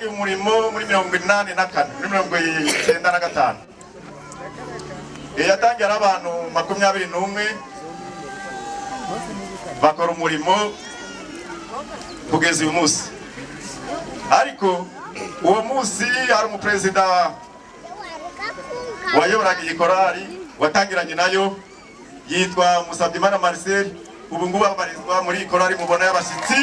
yatangiye umurimo muri 1984 muri 1995 yatangiye abantu 21 bakora umurimo kugeza uyu munsi ariko uwo munsi hari umuperezida wayoboraga iyi korali watangiranye nayo yitwa Musabyimana Marcel ubu ngubu abarizwa muri korali mubona y'abashyitsi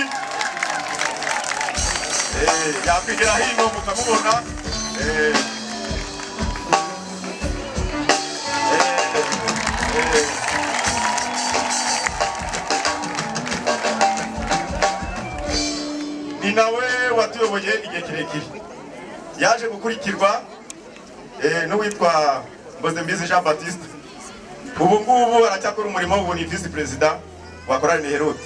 yakwigira hino mukamubona ni nawe watuyoboye igihe kirekire yaje gukurikirwa n'uwitwa Mbozembizi Jean Baptiste ubu ngubu aracyakora umurimo ubu ni vice president wa korali Herode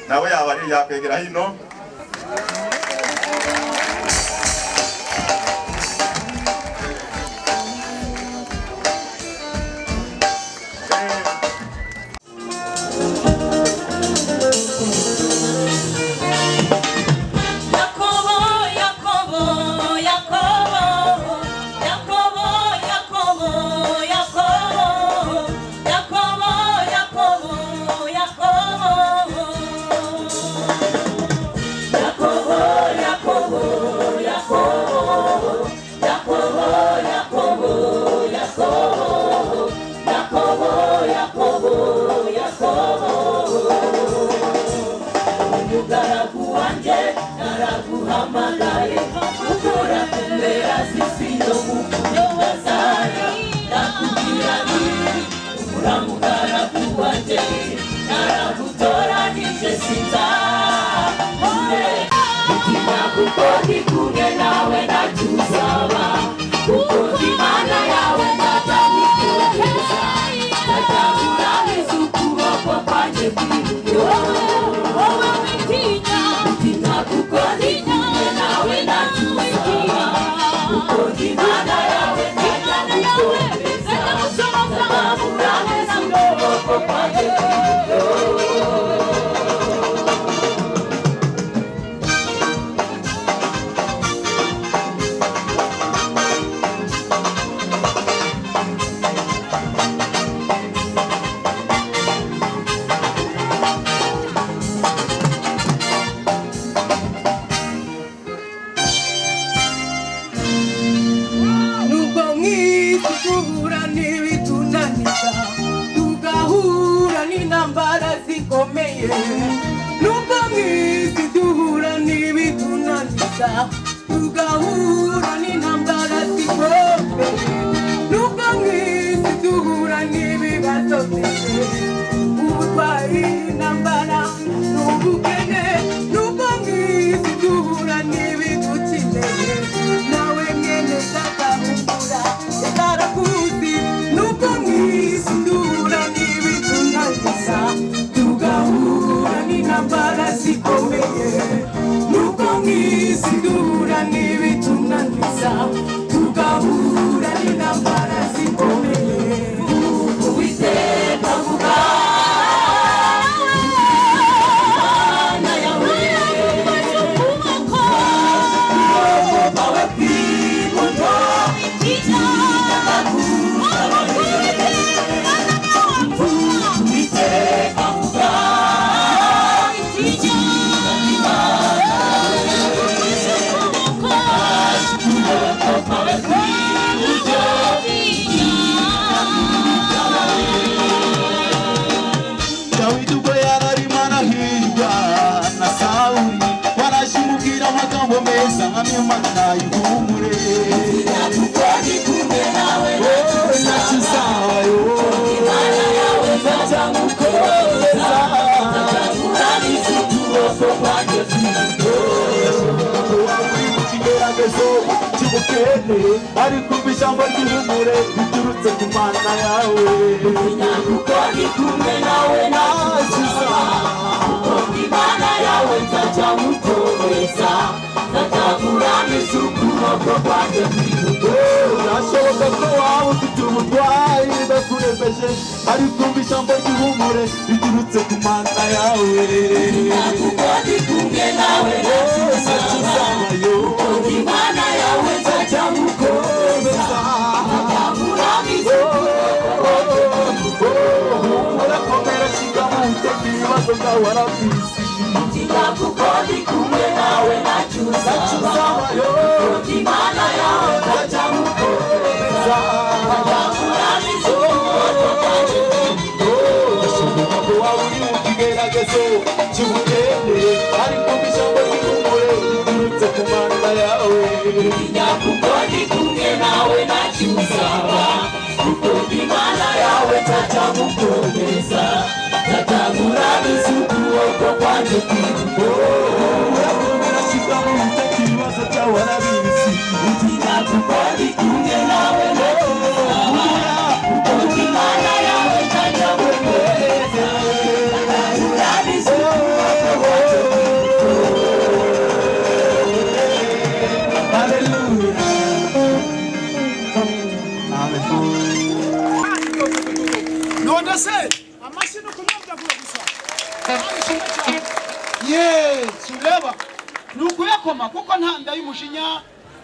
nawe yabari yakwegera hino ari kubijambo ry'ihumure biturutse ku Mana yawe nyakukoni kumwe nawe nakiza Imana yawe nzajya mukoreza nzatakuramiza ukuboko kwanjye kwibuka urashoboka ko waba ufite uburwayi bakuremeje ari kubijambo ry'ihumure biturutse ku Mana yawe nyakukoni kumwe nawe nakiza cyawe arabisi Utinya kuko ndi kumwe nawe ntacyo uzaba Imana yawe ntazamukoreza Ntazakuramiza ukuboko kwanjye Ndashobora ko waba uri mu kigeragezo cy'ubukene ariko ijambo ry'ihumure riturutse ku Mana yawe Utinya kuko ndi kumwe nawe ntacyo uzaba kuko Imana yawe ntazamukoreza Ntazakuramiza ukuboko kwanjye urakomera shyirwa mu bitaka ibibazo byawe arabisi Utinya kuko ndi kumwe nawe ntacyo uzaba kuko Imana yawe ntazamukoreza Ntazakuramiza ukuboko kwanjye none se amashyi nukumwumvagura gusa ye sureba nukuyakoma kuko nta nda y'umushinya